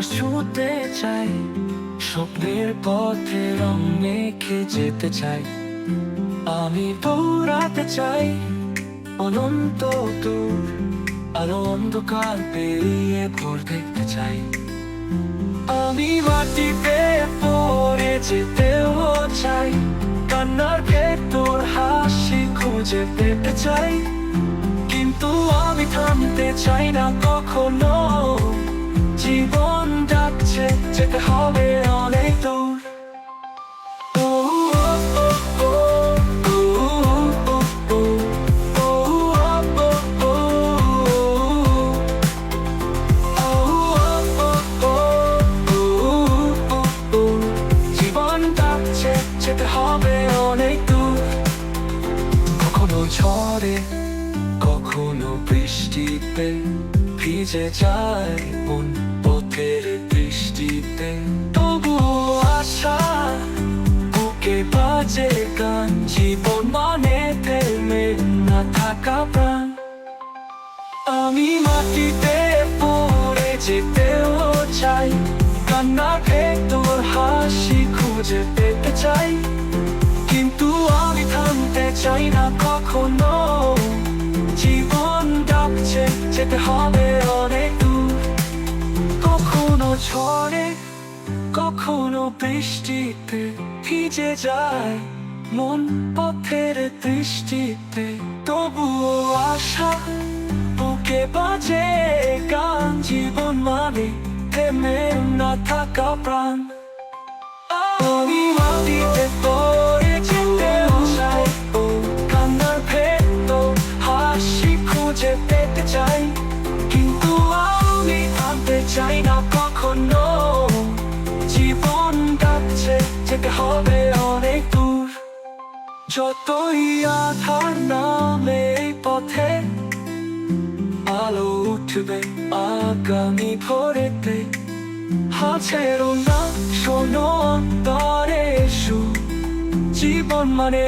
আকাশ ছুঁতে চাই, স্বপ্নের পথে রং মেখে যেতে চাই। আমি দৌড়াতে চাই অনন্ত দূর, আলো অন্ধকার পেরিয়ে ভোর দেখতে চাই। আমি মাটিতে পড়ে যেতেও চাই, কান্নার ভেতর হাসি খুঁজে পেতে চাই। কিন্তু আমি থামতে চাই না কখনো, জীবন ডাকছে যেতে হবে অনেক দূর। জীবন ডাকছে যেতে হবে অনেক দূর। কখনো ঝড়ে কখনো বৃষ্টিতে ভিজে যায় মন পথের বৃষ্টিতে, তবুও আশা বুকে বাজে গান। জীবন মানে থেমে না থাকা প্রাণ। আমি মাটিতে পড়ে যেতেও চাই, কান্নার ভেতর হাসি খুঁজে পেতে চাই। কিন্তু আমি থামতে চাই না কখনো, জীবন ডাকছে যেতে হবে অনেক দূর। কখনো ঝড়ে কখনো বৃষ্টিতে ভিজে যায় মন পথের দৃষ্টিতে, তবুও আশা বুকে বাজে গান। জীবন মানে থেমে না থাকা প্রাণ। আমি মাটিতে পড়ে যেতেও চাই, কান্নার ভেতর হাসি খুঁজে পেতে চাই। কিন্তু আমি থামতে চাই না কখনো, জীবন ডাকছে যেতে হবে অনেক দূর। যতই আধার নামে এই পথে, আলো উঠবে আগামী ভোরেতে। হাল ছেড়ো না, শোনো অন্তরে সুর। জীবন মানে